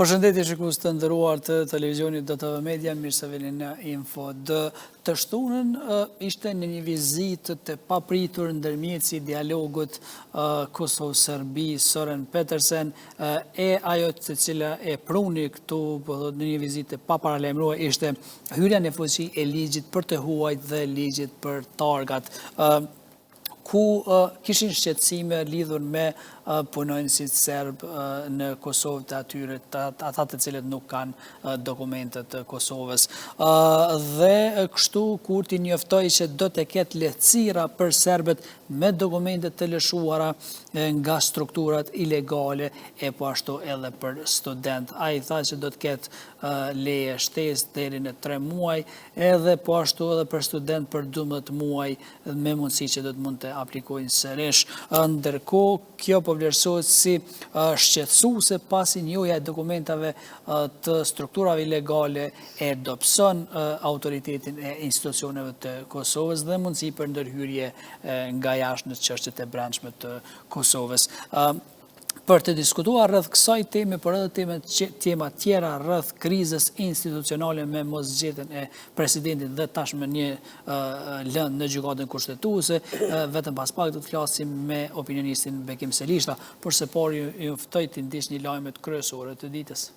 Përshëndetje shikues të nderuar të televizionit DTV Media, mirë se vini në Info. Të shtunën ishte në një vizitë të papritur ndërmjetësi i dialogut Kosovë-Serbi Søren Petersen e ajo të cila e pruni këtu në një vizitë e paparalajmëruar ishte hyrja në fuqi e ligjit për të huajt dhe ligjit për targat, ku kishin shqetësime lidhur me punonësit serb në Kosovë të atyre, ata të cilët nuk kanë dokumentet të Kosovës. Dhe kështu Kurti njoftoi që do të ketë lehtësira për serbët me dokumentet të lëshuara nga strukturat ilegale e po ashtu edhe për student. Ai tha që do të ketë leje shtesë deri në 3 muaj, edhe po ashtu edhe për student për 12 muaj me mundësi që do të mund të aplikojnë sërish. Ndërkohë, kjo po vlerësohet si shqetësuese pasi njohja e dokumentave të strukturave ilegale e dobëson autoritetin e institucioneve të Kosovës dhe mundësi për ndërhyrje nga jashtë në çështjet e brendshme të Kosovës. Për të diskutuar rreth kësaj teme, por edhe tema tjera rreth krizës institucionale me mosgjetjen e presidentit dhe tashmë një lëndë në gjykatën kushtetuese, vetëm pas pak do të flasim me opinionistin Bekim Selishta, por së pari ju ftoj të ndiqni lajmet kryesore të ditës.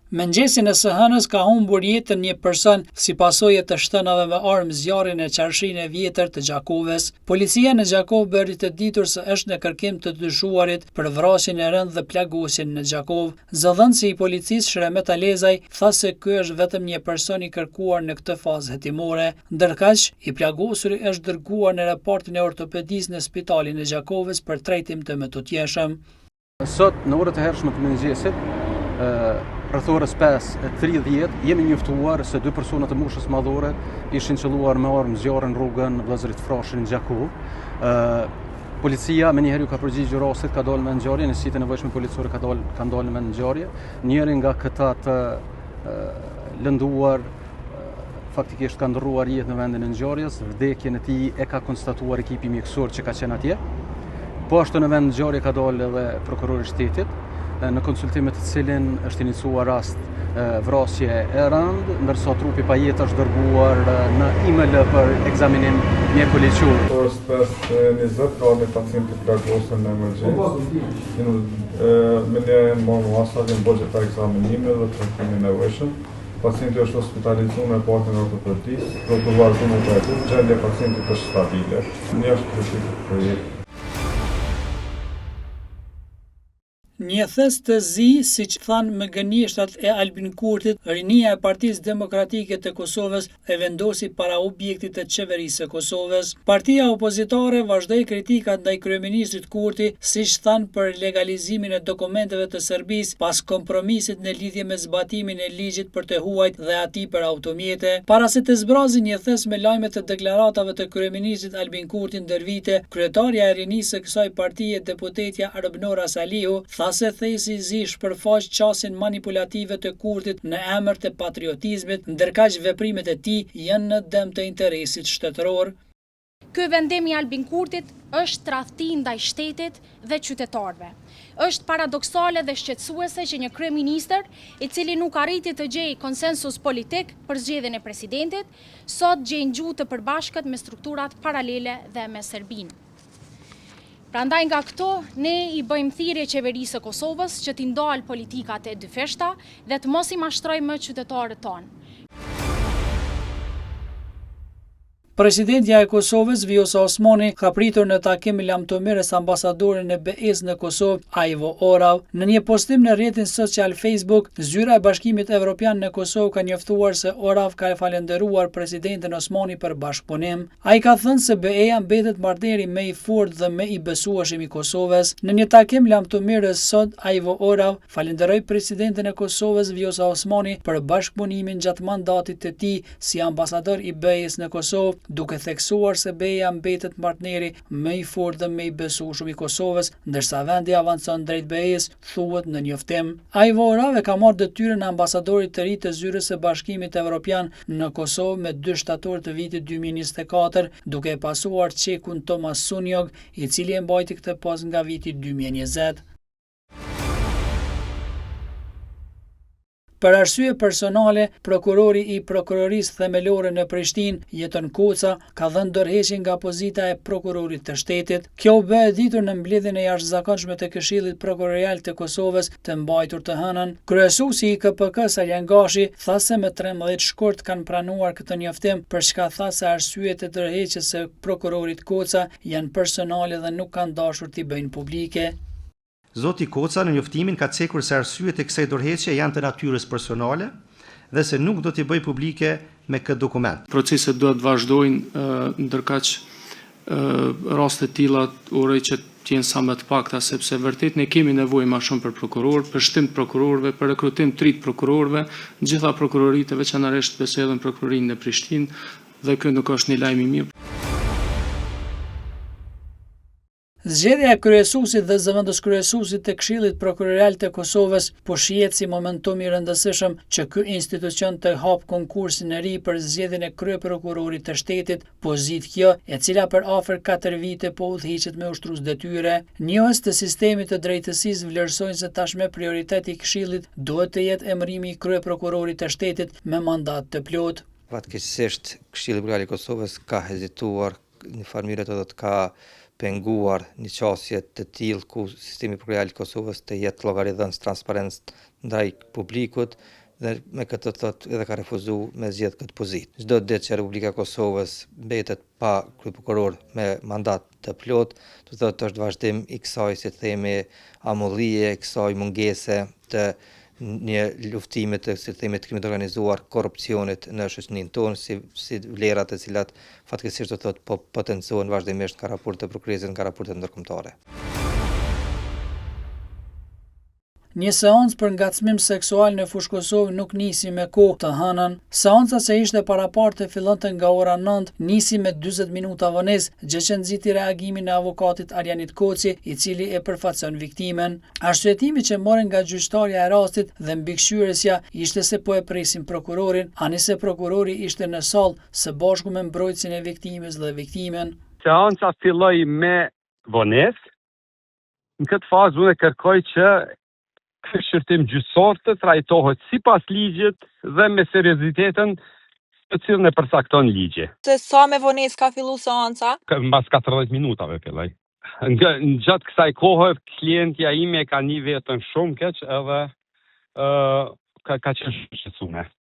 Mëngjesin e së hënës ka humbur jetën një person si pasojë të shtënave me armë zjarri në qarshinë e vjetër të Gjakovës. Policia në Gjakovë bëri të ditur se është në kërkim të dyshuarit për vrasjen e rëndë dhe plaguesin në Gjakovë. Zëdhënësi i policisë Shremeta Lezaj tha se ky është vetëm një person i kërkuar në këtë fazë hetimore, ndërkaq i plaguesuri është dërguar në repartin e ortopedisë në spitalin e Gjakovës për trajtim të mëtutjeshëm. Sot në orët e hershme të mëngjesit, rreth orës 5:30 jemi njoftuar se 2 persona të moshës madhore ishin qelluar me armë zjarre në rrugën Vllazërit Frashëri në Gjakovë. Policia me njëherë ju ka përgjigjur rastit, ka dalë me ngjarje, në sitën e nevojshme policore ka dalë me ngjarje. Njëri nga këta të lënduar faktikisht ka ndërruar jetë në vendin e ngjarjes, vdekjen e tij e ka konstatuar ekipi mjekësor që ka qenë atje. Po ashtu në vend ngjarje ka dalë edhe prokurori i shtetit, në konsultimet të cilin është iniciuar rast vrasje e rëndë, ndërsa trupi pa jetë është dërguar në IML për ekzaminim mjekullor. Orës 5:20 ka një pacient të plagosur në emergjencë. Me një marrë masat në bërgje të ekzaminime dhe trajtimi nevojshëm. Pacienti është hospitalizuar në repartin ortopedisë, prokuroruar në trajtim, gjendja e pacientit është stabile. Një është kritik për jetë. Një thes të zi, siç thanë më gënjeshtat e Albin Kurtit, rinia e Partisë Demokratike të Kosovës e vendosi para objektit të qeverisë së Kosovës. Partia opozitare vazhdoi kritikat ndaj kryeministrit Kurti, siç thanë për legalizimin e dokumenteve të Serbisë pas kompromisit në lidhje me zbatimin e ligjit për të huajt dhe atij për automjete. Para se të zbrazin një thes me lajmet të deklaratave të kryeministrit Albin Kurti ndër vite, kryetaria e rinisë së kësaj partie, deputetja Arbnora Salihu, se thesi zi shpërfaq qasin manipulative të Kurtit në emër të patriotizmit, ndërkaq veprimet e tij janë në dëm të interesit shtetëror. Ky vendim i Albin Kurtit është tradhti ndaj shtetit dhe qytetarëve. Është paradoksale dhe shqetësuese që një kryeministër, i cili nuk arriti të gjejë konsensus politik për zgjedhjen e presidentit, sot gjejnë gjuhë të përbashkët me strukturat paralele dhe me Serbinë. Prandaj nga këto, ne i bëjmë thirrje qeverisë së Kosovës që t'i ndalë politikat e dyfeshta dhe të mos i mashtrojë më qytetarët tonë. Presidentja e Kosovës, Vjosa Osmani, ka pritur në takim lamtomirës ambasadorin e BE-s në Kosovë, Ivo Orav. Në një postim në rrjetin social Facebook, zyra e Bashkimit Evropian në Kosovë ka njoftuar se Orav ka falendëruar presidentin Osmani për bashkëpunim. Ai ka thënë se BE-ja mbetet partneri më i fortë dhe më i besueshëm i Kosovës. Në një takim lamtomirës sot, Ivo Orav falenderoi presidentin e Kosovës, Vjosa Osmani, për bashkëpunimin gjatë mandatit të tij si ambasador i BE-s në Kosovë, duke theksuar se BE-ja mbetet partneri më i fortë dhe më i besueshëm i Kosovës, ndërsa vendi avancon drejt BE-s, thuhet në njoftim. Ivo Orav ka marrë detyrën e ambasadorit të ri të zyrës së Bashkimit Evropian në Kosovë me 2 shtator të vitit 2024, duke pasuar çekun Tomas Sunjog, i cili e mbajti këtë postë nga viti 2020. Për arsye personale, prokurori i prokurorisë themelore në Prishtinë, Jeton Koca, ka dhënë dorëheqje nga pozita e prokurorit të shtetit. Kjo u bë e ditur në mbledhjen e jashtëzakonshme të Këshillit Prokurorial të Kosovës të mbajtur të hënën. Kryesuesi i KPK-s Arjan Gashi tha se me 13 shkurt kanë pranuar këtë njoftim, për çka tha se arsyet e dorëheqjes së prokurorit Koca janë personale dhe nuk kanë dashur t'i bëjnë publike. Zoti Koca në njoftimin ka cekur se arsyet e kësaj dorëheqje janë të natyrës personale dhe se nuk do t'i bëj publike me këtë dokument. Proceset do të vazhdojnë, ndërkaq raste të tilla uroj që të jenë sa më të pakta, sepse vërtet ne kemi nevojë më shumë për prokuror, për shtim të prokurorëve, për rekrutim të ri të prokurorëve, në gjitha prokuroritë, veçanërisht besoj edhe në prokurorinë në Prishtinë, dhe kjo nuk është një lajm i mirë. Zgjedhja e kryesuesit dhe zëvendës kryesuesit të Këshillit Prokurorial të Kosovës po shihet si momentum i rëndësishëm që ky institucion të hap konkursin e ri për zgjedhjen e kryeprokurorit të shtetit, pozitë kjo e cila për afër 4 vite po udhëhiqet me ushtrues detyre. Njohës të sistemit të drejtësisë vlerësojnë se tashmë prioriteti i Këshillit duhet të jetë emërimi i kryeprokurorit të shtetit me mandat të plotë. Fatkeqësisht Këshilli Prokurorial i Kosovës ka hezituar në farë do të ka penguar një qasje të tillë ku sistemi prokurorial i Kosovës të jetë llogaridhënës transparent ndaj publikut dhe me këtë thotë edhe ka refuzuar me zgjedh këtë pozitë. Çdo ditë që Republika e Kosovës mbetet pa kryeprokuror me mandat të plotë, do thotë është vazhdim i kësaj, si themi, amollie, kësaj mungese të një luftime të krimit organizuar, korrupsionit në shoqërinë tonë, si vlerat e cilat fatkeqësisht do thotë po potencohen vazhdimisht nga raportet e prokurorisë, nga raportet ndërkombëtare. Një seancë për ngacmim seksual në Fushë Kosovë nuk nisi me kohë të hënën. Seanca që ishte parapartë fillonte nga ora 9, nisi me 40 minuta vonesë, gjë që nxiti reagimin e avokatit Arjanit Koci, i cili e përfaqëson viktimen. Arsyetimi që morën nga gjyqtarja e rastit dhe mbikëqyrësja ishte se po e presin prokurorin, ani se prokurori ishte në sallë së bashku me mbrojtësin e viktimës dhe viktimen. Seanca filloi me vonesë. Në këtë fazë unë kërkoj që ky shërtim gjyqësor të trajtohet sipas ligjit dhe me seriozitetin të cilën e përcakton ligji. Se sa me vonesë ka fillu seanca? Mbas 40 minutave filloi. Në gjatë kësaj kohe klientja ime ka një vetën shumë keq edhe ka qenë shqetësuar.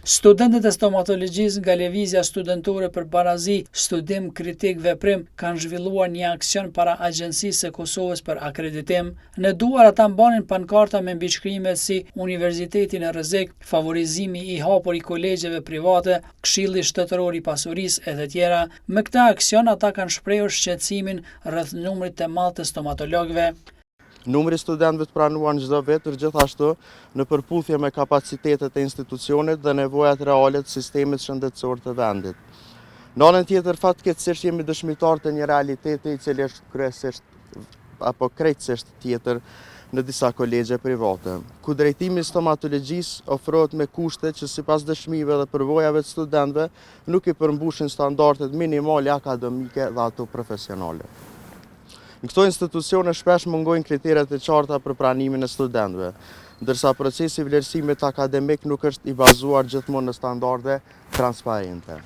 Studentët e stomatologjisë nga Lëvizja Studentore për Barazi, Studim Kritik Veprim kanë zhvilluar një aksion para Agjencisë së Kosovës për akreditim. Në duar ata mbanin pankarta me mbiçkrimet si Universiteti në rrezik, favorizimi i hapur i kolegjeve private, Këshilli Shtetëror i Pasurisë e të tjera. Me këtë aksion ata kanë shprehur shqetësimin rreth numrit të madh të stomatologëve. Numri studentëve të pranuar në çdo vit, gjithashtu në përputhje me kapacitetet e institucionit dhe nevojat reale të sistemit shëndetësor të vendit. Në anën tjetër, fatkeqësisht jemi dëshmitar të një realiteti i cili është kryesisht apo krejtësisht tjetër në disa kolegje private, ku drejtimi i stomatologjisë ofrohet me kushte që sipas dëshmive dhe përvojave të studentëve nuk i përmbushin standardet minimale akademike dhe ato profesionale. Në këto institucione shpesh mungojnë kriteret e qarta për pranimin e studentëve, ndërsa procesi i vlerësimit akademik nuk është i bazuar gjithmonë në standarde transparente.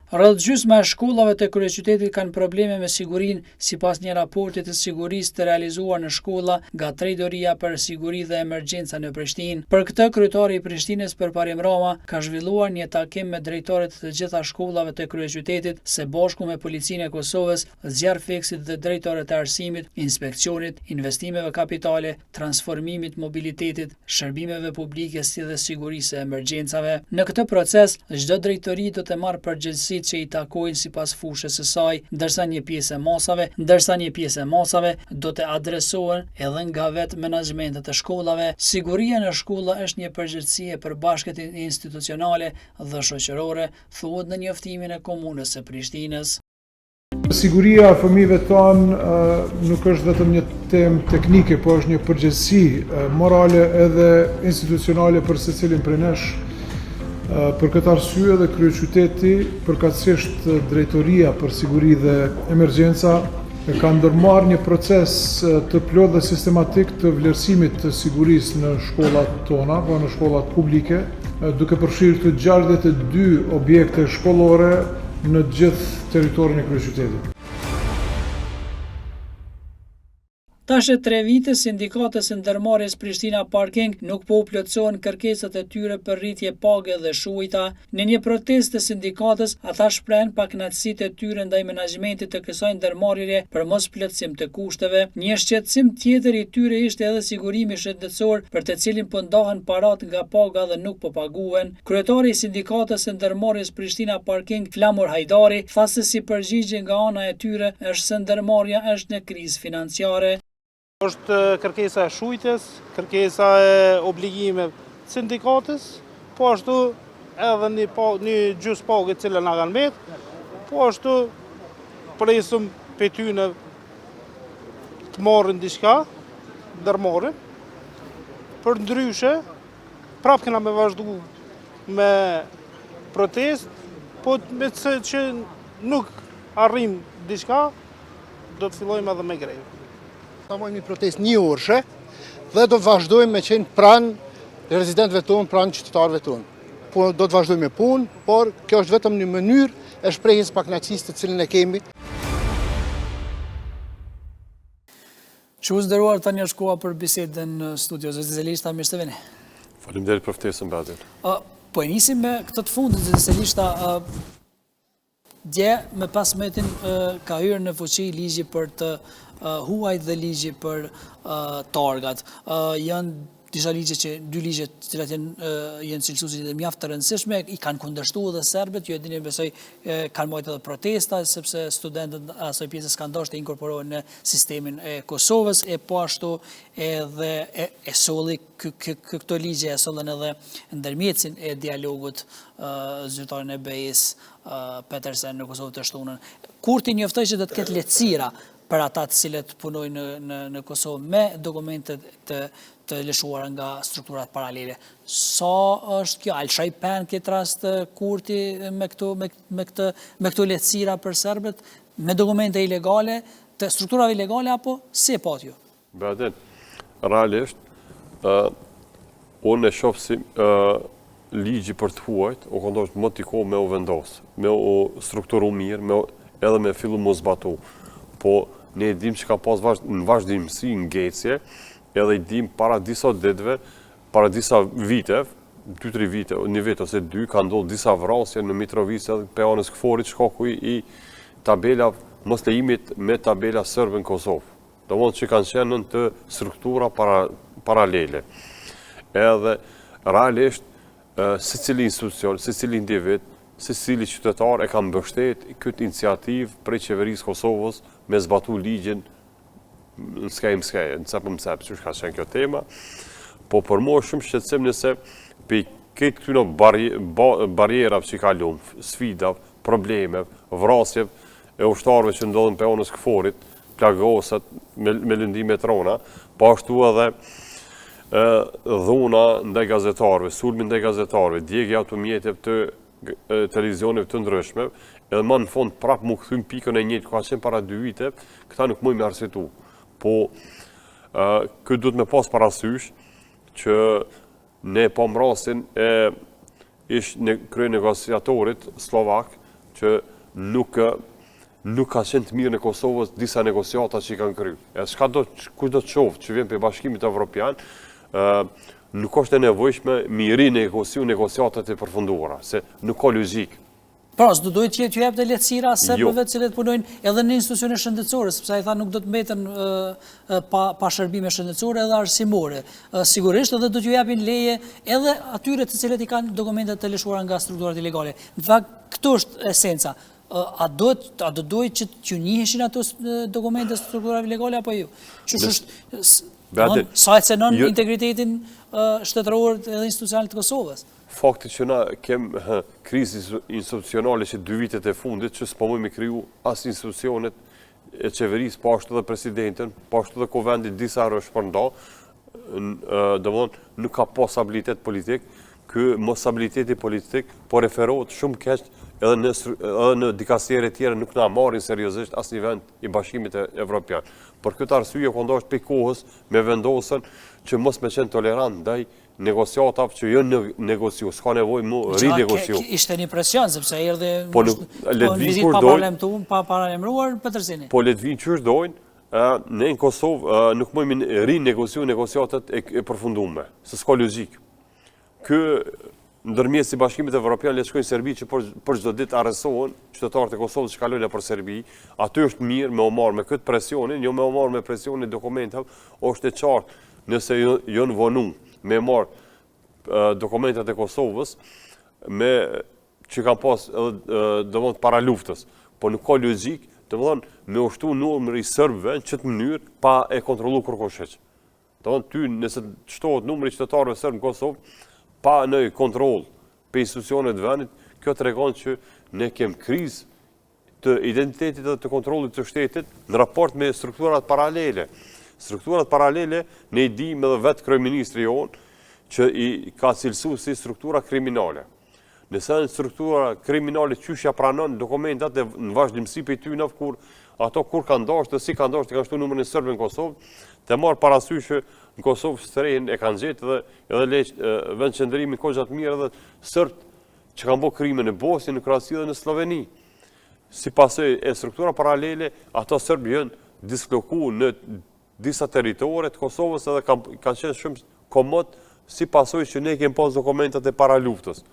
Rreth gjysma e shkollave të kryeqytetit kanë probleme me sigurinë, sipas një raporti të sigurisë të realizuar në shkolla nga Drejtoria për Siguri dhe Emergjenca në Prishtinë. Për këtë, kryetari i Prishtinës Përparim Rama ka zhvilluar një takim me drejtorët të gjitha shkollave të kryeqytetit, së bashku me Policinë e Kosovës, zjarrfeksit dhe drejtorët e arsimit, inspeksionit, investimeve kapitale, transformimit, mobilitetit, shërbimeve publike si dhe sigurisë e emergjencave. Në këtë proces, çdo drejtori do të marrë përgjegjësi që i takojnë sipas fushës së saj, ndërsa një pjesë e masave do të adresohen edhe nga vetë menaxhmentet e shkollave. Siguria në shkolla është një përgjegjësi e përbashkët institucionale dhe shoqërore, thuhet në njoftimin e Komunës së Prishtinës. Siguria e fëmijëve tonë nuk është vetëm një temë teknike, por është një përgjegjësi morale edhe institucionale për secilin prej nesh. Për këtë arsye dhe kryeqyteti, përkatësisht drejtoria për siguri dhe emergjenca, ka ndërmarrë një proces të plot dhe sistematik të vlerësimit të sigurisë në shkollat tona, po në shkollat publike, duke përfshirë të 62 objekte shkollore në gjithë territorin e kryeqytetit. Tash e 3 vite, sindikatës së ndërmarrjes Prishtina Parking nuk po u plotësohen kërkesat e tyre për rritje page dhe shujta. Në një protestë të sindikatës, ata shprehen pakënaqësitë e tyre ndaj menaxhmentit të kësaj ndërmarrjeje për mos plotësim të kushteve. Një shqetësim tjetër i tyre ishte edhe sigurimi shëndetësor, për të cilin po ndahen parat nga paga dhe nuk po paguhen. Kryetari i sindikatës së ndërmarrjes Prishtina Parking, Flamur Hajdari, tha se si përgjigje nga ana e tyre është se ndërmarrja është në krizë financiare. Është kërkesa e shujtës, kërkesa e obligime sindikatës, po ashtu edhe një gjysmë pagë e cila na kanë mbet, po ashtu presim për tyne të marrin diçka, ndërmarrin. Për ndryshe, prapë kena me vazhdu me protest, po me që nuk arrim diçka, do të fillojmë edhe me grevë. Ta mojmë një protest një orëshe dhe do të vazhdojmë me qenë pranë rezidentëve tonë, pranë qytetarëve tonë. Po do të vazhdojmë me punë, por kjo është vetëm një mënyrë e shprehjes pakënaqësisë të cilën e kemi. Shuhës nderuar, tani është koha për bisedën në studio. Zoti Zelishta, mirë se vini. Faleminderit për ftesën, Badir. Po e nisim me këtë të fundit, Zoti Zelishta. Dje me 15 ka hyrë në fuqi ligji për të huajt dhe ligji për targat. Janë disa ligje që, 2 ligje të cilat janë cilësuese dhe mjaft të rëndësishme, i kanë kundërshtuar edhe serbët, ju e dini besoj kanë marrë edhe protesta, sepse studentët asaj pjesës kanë dashur të inkorporohen në sistemin e Kosovës, e po ashtu edhe e solli këto ligje e sollën edhe ndërmjetësin e dialogut zyrtarin e BE-s Petersen në Kosovë të shtunën. Kur ti njoftoj që do të ketë lehtësira për ata të cilët punojnë në Kosovë me dokumentet të lëshuara nga strukturat paralele. Sa është kjo? Alshaj pen këtë rast Kurti me këto lehtësira për serbët, me dokumente ilegale, të strukturave ilegale, apo si e pat ju? Baden, realisht, unë e shofë si ligji për të huajt, u këndosht më tiko me u vendosë, me u strukturu mirë, edhe me fillu mu zbatu. Po, ne e dim që ka pas në vazhdimësi në ngecje, edhe i dim para disa ditëve, para disa vite, 2-3 vite, një vit ose 2, ka ndodhur disa vrasje në Mitrovica dhe peanës Këforit, shkaku i tabela mos lejimit me tabela sërbë në Kosovë. Domethënë që kanë qenë në të struktura paralele. Edhe realisht, secili institucion, secili individ, secili qytetar e ka mbështet këtë iniciativë prej qeverisë Kosovës me zbatu ligjin në skaj, në cep, që ka qenë kjo tema, po për mua shumë shqetësim nëse për këtë këtyno barjerave që ka lumë, sfidav, problemev, vrasjev e ushtarëve që ndodhen pe onës Këforit, plagosat me lëndime trona, po ashtu edhe dhuna ndaj gazetarëve, sulmi ndaj gazetarëve, djegja të mjetëve të televizioneve të ndryshme, edhe ma në fond prapë mu këthym pikën e njëtë, ka qenë para 2 vite, këta nuk mëj me arsitu. Po, këtë du të me pas parasysh që ne po mrasin e ish krye negociatorit Slovak, që nuk ka qenë të mirë në Kosovës disa negociata që i kanë kry. E kush do të qovë që vjen për Bashkimit Evropian, nuk është e nevojshme miri negociatat e përfunduara, se nuk ka logjik. Pra, s'do duhet që ju jep të lehtësira serbëve të cilët punojnë edhe në institucione shëndetësore, sepse ai tha nuk do të mbeten pa shërbime shëndetësore edhe arsimore. Sigurisht edhe do t'ju japin leje edhe atyre të cilët i kanë dokumentet të lëshuara nga strukturat ilegale. Në fakt, këtu është esenca. A do duhet që t'ju njiheshin ato dokumente strukturave ilegale apo jo? Sa e cenon integritetin shtetëror edhe institucional të Kosovës? Fakti që na kem krizë institucionale që 2 vitet e fundit që s'po me kriju as institucionet e qeverisë, po ashtu dhe presidentën, po ashtu dhe kuvendit disa herë është përnda, domethënë nuk ka pas stabilitet politik, ky mos stabiliteti politik po referohet shumë keq edhe në dikastjerë tjera nuk na marrin seriozisht asnjë vend i Bashkimit Evropian. Për këtë arsye kondosh pe kohës me vendosën që mos me qenë tolerant ndaj negociatave që janë negociu, s'ka nevojë më rinegociu. Ishte një presion sepse erdhi në vizitë pa parlamentuar, pa paralajmëruar Petersini. Po le të vinë çështë dojnë, ne në Kosovë nuk mundemi rinegociu negociatat e përfunduara, se s'ka logjik. Ky ndërmjet si Bashkimit Evropian le të shkojnë në Serbi që për çdo ditë arrestohen qytetarët e Kosovës që kalojnë për Serbi, aty është mirë me u marr me këtë presionin, jo me u marr me presionin e dokumentave, është e qartë nëse janë vonu me marr dokumentat e Kosovës me që kanë pas domthon para luftës, po nuk ka logjik, domthon me ushtu numri i serbëve në çet mënyrë pa e kontrolluar kurrë. Domthon ty nëse shtohet numri i qytetarëve serb në Kosovë pa në kontrol për institucionet të vendit, kjo tregon që ne kem krizë të identitetit dhe të kontrollit të shtetit në raport me strukturat paralele. Strukturat paralele ne i dim edhe vetë kryeministri jonë që i ka cilësuar si struktura kriminale. Nëse në struktura kriminale qyshja pranon dokumentat e në vazhdimsi për tyna kur ato kur kanë dashur, si kanë dashur të kanë shtuar numrin e serbëve në Kosovë, të marr parasysh që në Kosovë strehen e kanë gjetë edhe vend qëndrimi kohë gjatë mirë edhe sërt që kanë bërë krime në Bosnjë, në Kroaci dhe në Sloveni. Si pasojë e struktura paralele, ato serbë janë dislokuar në disa territore të Kosovës edhe kanë qenë shumë komod si pasojë që ne kemi pas dokumentat e paraluftës.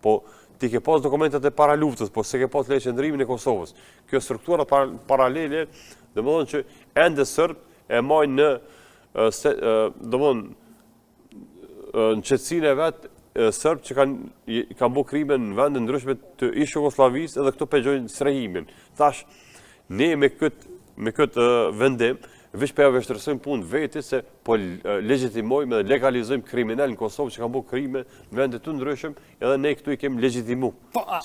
Po ti ke pas dokumentat e paraluftës, po se ke pas leje qëndrimin e Kosovës. Kjo struktura paralele, domethënë që ende serbë e marrin në në qetësinë e vet serbë që kanë bërë krime në vende ndryshme të ish Jugosllavisë edhe këto pegjojnë strehimin. Thash, ne me këtë vendim veç për vështërësojmë punë vetë se po legjitimojmë dhe legalizojmë kriminal në Kosovë që kanë bërë krime në vende të ndryshëm edhe ne këtu i kemi legjitimu. Po, a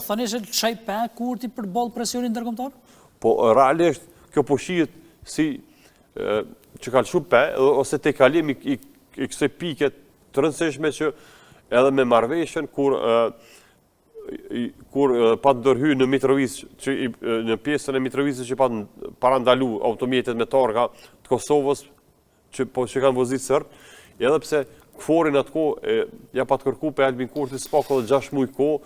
thoni se çaj pa kurti për boll presionin ndërkombëtar? Po, realisht kjo po shihet si që ka lëshu pe, ose te kalim i kësaj pike të rëndësishme që edhe me marrëveshjen kur pa të ndërhyr në Mitrovic, në pjesën e Mitrovicit që pa parandalu automjetet me targa të Kosovës që kanë vozit sërbë, edhe pse këforin atë kohë ja pa të kërku për Albin Kurti s'pa kohë 6 muaj kohë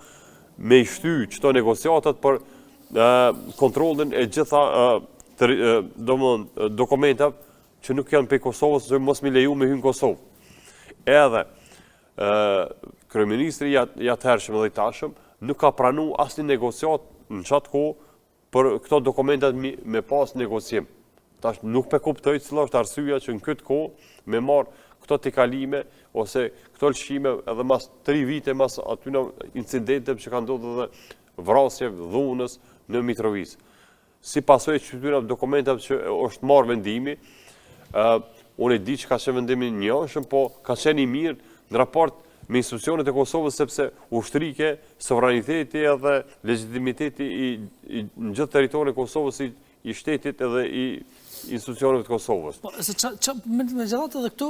me i shty qëto negociatat për kontrolin e gjitha dokumentav që nuk janë për Kosovës, që mos mi leju me hynë Kosovë. Edhe kryeministri jatë hershëm dhe i tashëm nuk ka pranu asnjë negociat në qatë kohë për këto dokumentat me pas negociim. Tash nuk pe kuptoj cila është arsyeja që në këtë kohë me marr këto tikalime ose këto lëshime edhe mas 3 vite mas atyna incidente që kanë ndodhur edhe vrasje dhunës në Mitrovic. Si pasojë që këtyre dokumentave që është marrë vendimi, unë e di që ka qenë vendimi njëshëm, po ka qenë i mirë në raport me institucionet e Kosovës sepse ushtrike, sovraniteti edhe legitimiteti në gjithë territorin e Kosovës i shtetit edhe i institucioneve të Kosovës. Me gjithatë edhe këtu,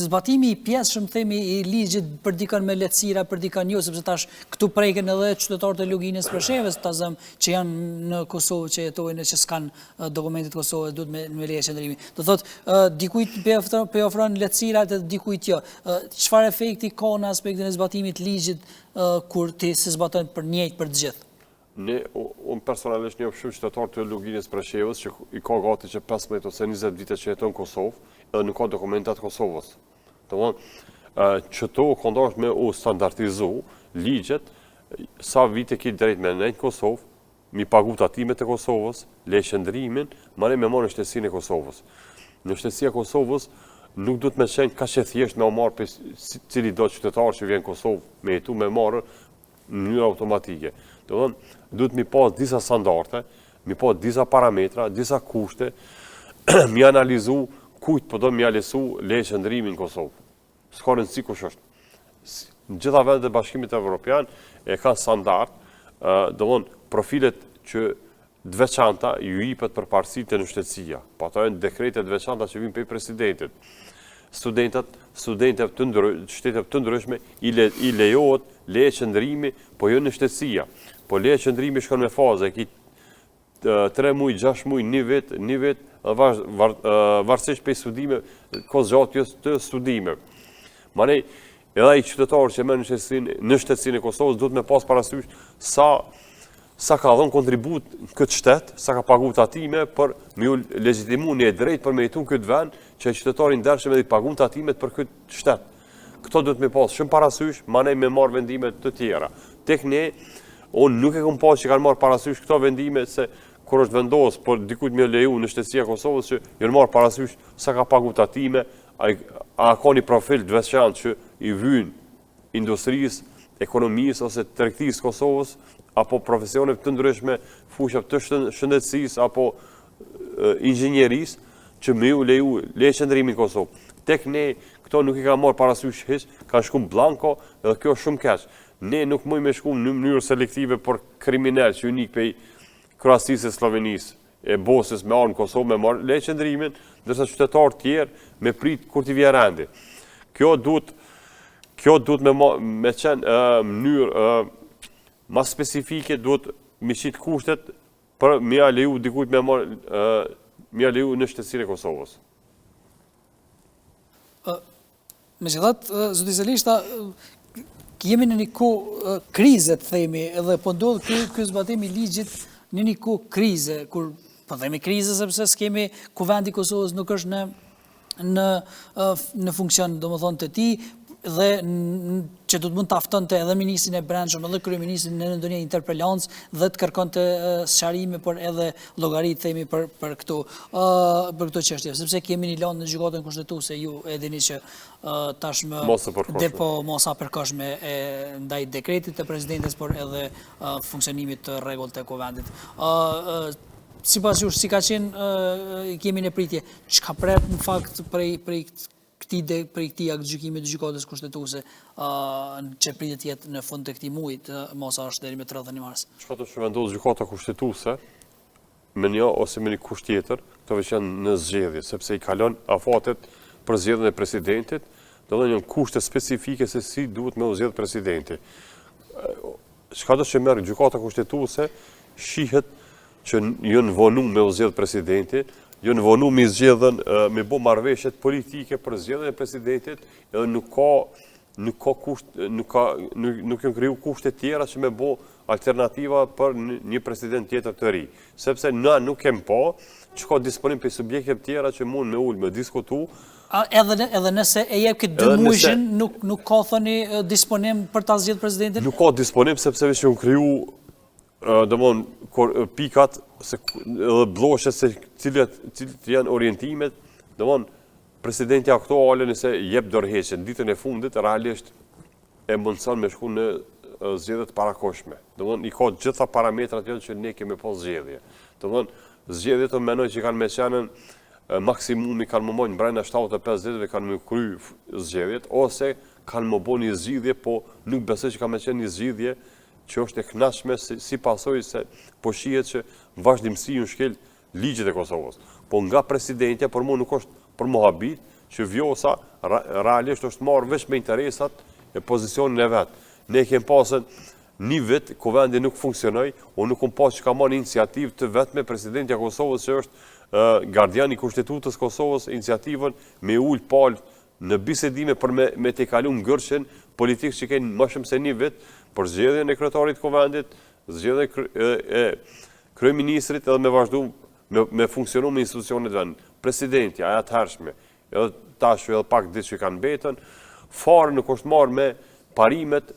zbatimi i pjesshëm themi i ligjit për dikan me lehtësira, për dikan jo, sepse tash këtu preken edhe qytetarët e Luginës Preshevës, tazëm që janë në Kosovë që jetojnë që s'kan dokumentet Kosovës duhet me leje qëndrimi. Do thotë, dikujt për ofron lehtësira dhe dikujt jo. Çfarë efekti ka në aspektin e zbatimit ligjit kur ti se zbaton për njëjtë për të gjithë? Unë personalisht një shumë qytetar të Luginës Preshevës që i ka gati që 15 ose 20 vite që jeton në Kosovë edhe nuk ka dokumentat Kosovës. Që to kondosh me u standardizu ligjet, sa vite ki drejt me nejtë Kosovë, mi pagu tatimet e Kosovës, le qëndrimin, ma ne me marë në shtesinë e Kosovës. Në shtësia e Kosovës nuk du të me qenë ka që thjesht me o marë për cili do qytetar që vjen Kosovë me jetu me marë në mënyrë automatike. Duhet mi pas disa standarte, mi pas disa parametra, disa kushte, mi analizu kujt po do mi alesu leje qëndrimin në Kosovë. S'ka rëndësi kush është. Në gjitha vendet e Bashkimit Evropian e ka standard, profilet që dveçanta ju jipet për parësitë në shtetësia, po ato janë dekretet dveçanta që vinë për presidentit. Studentët të shtetet të ndryshme i lejohet leje qëndrimi, po jo në shtetësia. Po leje qëndrimi shkon me faza, ki 3 muj, 6 muj, 1 vit, varësisht për studime, kos gjatë të studime. Manej, edhe i qytetarë që merr në shtetësinë e Kosovës duhet me pas parasysh sa ka dhënë kontribut këtë shtet, sa ka pagu tatime për me u legjitimu një drejt për me jetu në këtë vend, që qytetarin ndershëm edhe i pagu tatimet për këtë shtet. Këto duhet me pas shumë parasysh, manej me marrë vendimet të tjera. Tek ne, unë nuk e kom pas që kanë marrë parasysh këto vendime, se kur është vendos, por dikujt me leju në shtetësia e Kosovës, që jënë marrë parasysh sa ka pagu tatime, a ka një profil të veçantë që i vyn industrisë, ekonomisë ose tregtisë Kosovës, apo profesione të ndryshme, fusha të shëndetësisë apo inxhinierisë, që me u leju leje qëndrimi në Kosovë. Tek ne, këto nuk i ka marrë parasysh hiç, ka shkum blanko, edhe kjo është shumë keq. Ne nuk mujmë me shkum në mënyrë selektive për kriminal që unik pe Kroacisë e Slovenisë, e Bosnjës me anë Kosovë me marrë leje qëndrimin, ndërsa qytetarë tjerë me prit kur t'i vjen rendi. Kjo duhet me qenë mënyrë ma specifike, duhet me qitë kushtet për me ja leju dikujt me ja leju në shtetësinë e Kosovës. Megjithatë, zoti Zelishta, jemi në një kohë krize, të themi, edhe po ndodh ky zbatim i ligjit në një kohë krize, kur po themi krize sepse s'kemi kuvendi i Kosovës nuk është në funksion, domethënë të tij, dhe që do të mund të aftonte edhe ministrin e brendshëm, edhe kryeministrin në ndonjë interpelancë dhe të kërkonte sqarime, por edhe llogari themi për këto çështje, sepse kemi një lëndë në gjykatën kushtetuese, ju e dini që tashmë depo mos përkohshme ndaj dekretit të presidentes, por edhe funksionimit të rregullt të kuvendit. Sipas jush, si ka qenë, kemi në pritje, çka pret në fakt prej këtij gjykimit të gjykatës kushtetuese që pritet jetë në fund të këtij muaji, mos është deri me 31 mars. Çka do të vendos gjykata kushtetuese me një ose me një kusht tjetër, të veçan në zgjedhje, sepse i kalon afatet për zgjedhjen e presidentit, do të thonë kushte specifike se si duhet me u zgjedh presidenti. Çka do të merr gjykata kushtetuese, shihet që janë vonu me u zgjedh presidenti, janë vonu me zgjedhën, me bo marrëveshjet politike për zgjedhjen e presidentit, edhe nuk janë kriju kushte tjera që me bo alternativa për një president tjetër të ri. Sepse na nuk kem pa që ka disponim për subjekte tjera që mund me ullë, me diskutu. Edhe nëse e jep këtë 2 muajshin, nuk ka thoni disponim për ta zgjedhur presidentin? Nuk ka disponim, sepse veç janë kriju domon pikat edhe blloshet se cilat janë orientimet, domon presidenti aktuale nëse jep dorëheqje në ditën e fundit realisht e mundson me shku në zgjedhje të parakohshme. Domon i ka gjitha parametrat janë që ne kemi pas zgjedhje. Domon zgjedhjet të mendoj që kanë me qenën maksimumi kanë më mojnë brenda 75 ditëve kanë më kry zgjedhjet ose kanë më bo një zgjidhje, po nuk besoj që ka me qenë një zgjidhje që është e kënaqshme si pasojë se po shihet që vazhdimsi unë shkel ligjet e Kosovës. Po nga presidentja për mua nuk është për mohabit që vjosa realisht është marrë veç me interesat e pozicionin e vet. Ne kemi pasur një vit ku vendi nuk funksionoi, unë nuk kam pas që ka marrë iniciativë të vetme presidenti i Kosovës që është gardiani i kushtetutës Kosovës, iniciativën me ul palë në bisedime për me të kalu ngërshën politikë që kanë më shumë se një vit për zgjedhjen e kryetarit të kuvendit, zgjedhjen e kryeministrit edhe me vazhdu me funksionu me institucionet vend. Presidenti, aja të hershme, edhe tash edhe pak ditë që kanë betën, farë nuk është marrë me parimet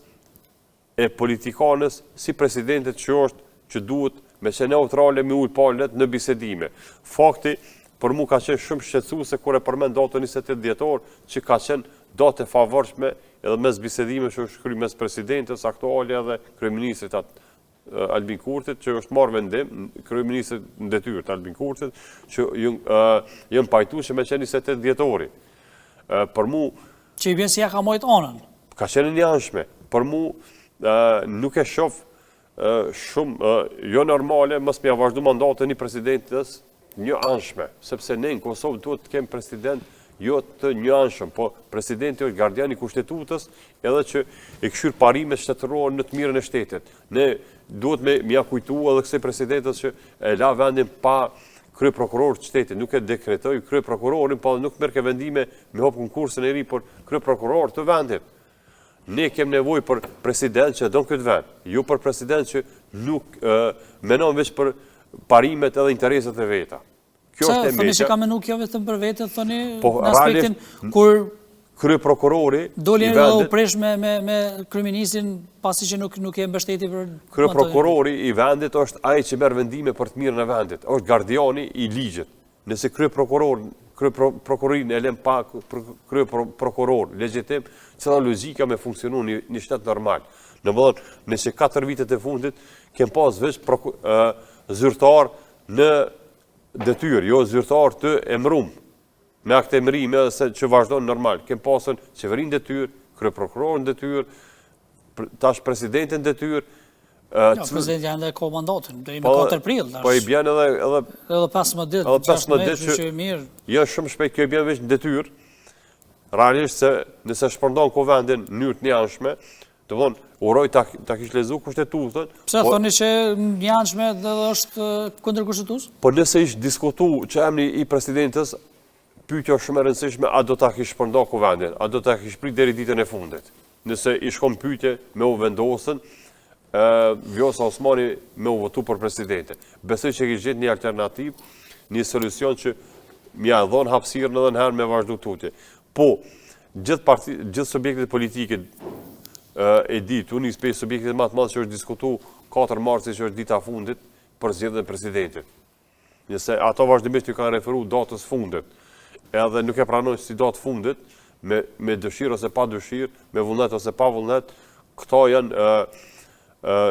e politikanës si presidentet që duhet me që neutrale me ujë palët në bisedime. Fakti, për mu ka qenë shumë shqetësuese kur e përmend datën 28 dhjetor, që ka qenë datë e favorshme edhe mes bisedime që është kry mes presidentës aktuale edhe kryeministrit Albin Kurtit, që është marrë vendim, kryeministrit në detyrë të Albin Kurtit, që jënë pajtu që me qenë 28 dhjetori. Për mu... Që i bjen si ja ka mojt anën? Ka qenë një anshme. Për mu nuk e shof shumë, jo normale, mës me ja vazhdu mandatën një presidentës një anshme, sepse ne në Kosovë duhet të kemë president jo të njëanshëm, po presidenti është gardiani kushtetutës edhe që e këshyr parimet shtetërore në të mirën e shtetit. Ne duhet me ja kujtu edhe kësaj presidentës që e la vendin pa krye prokuror të shtetit, nuk e dekretoi krye prokurorin, po nuk merr ke vendime me hop konkursin e ri për krye prokuror të vendit. Ne kem nevojë për president që don këtë vend, jo për president që nuk menon veç për parimet edhe interesat e veta. Kjo është e thoni meqja. që ka menu kjo vetëm për vete, thoni Po, në aspektin kur krye prokurori doli i edhe u vendit, presh me kryeministrin pasi që nuk e mbështeti për krye prokurori i vendit është ai që merr vendime për të mirën e vendit, është gardiani i ligjit. Nëse krye prokurorin e lën pa krye prokuror legjitim, cila logjika me funksionu një shtet normal. Domethënë, nëse 4 vitet e fundit kem pas veç zyrtar në detyrë, jo zyrtar të emrum, me akt emrime se që vazhdon normal. Kem pasën qeverin detyrë, krye prokurorin detyrë, tash presidentin detyrë. Presidenti janë dhe komandatën, do i me 4 prill. Po i bjen edhe 15 ditë, 15 ditë që mirë. Jo shumë shpejt kjo i bjen veç në detyrë. Realisht se nëse shpërndon vendin në mënyrë të njëanshme, do të thonë uroj ta kish lexuar kushtetutën. Pse thoni që njëanshme dhe është kundër kushtetues? Po nëse ish diskutu që emri i presidentës, pyetja është shumë e rëndësishme, a do ta kish shpërndar vendin, a do ta kish prit deri ditën e fundit. Nëse i shkon pyetje me u vendosën, Vjosa Osmani me u votu për presidente. Besoj që kish gjetë një alternativë, një solucion që mja dhon hapësirën edhe në herë me vazhdu tutje. Po, gjithë subjektet politike e ditë, unë i subjektet më të madh që është diskutu 4 marsi që është dita fundit për zgjedhjen e presidentit. Nëse ato vazhdimisht ju kanë referu datës fundit, edhe nuk e pranojnë si datë fundit, me dëshirë ose pa dëshirë, me vullnet ose pa vullnet, këto janë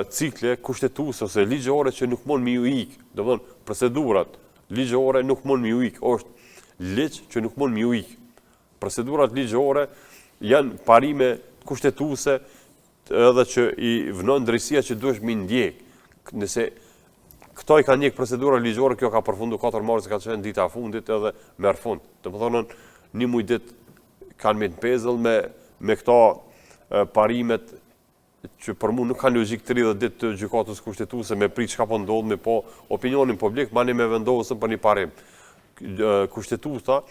cikle kushtetuese ose ligjore që nuk mund mi ju ikë. Do të thonë, procedurat ligjore nuk mund mi ju ikë, është ligj që nuk mund mi ju ikë. Procedurat ligjore janë parime kushtetuese edhe që i vënon drejtësia që duhesh mi ndjek. Nëse këto i kanë ndjek procedura ligjore, kjo ka përfundu 4 marsi, ka qenë dita e fundit edhe merr fund. Do të thonë, një muj ditë kanë me të pezëll me këto parimet që për mu nuk kanë logjik 30 ditë të gjykatës kushtetuese me prit çka po ndodh, me po opinionin publik, mani me vendosën për një parim. Kushtetuesa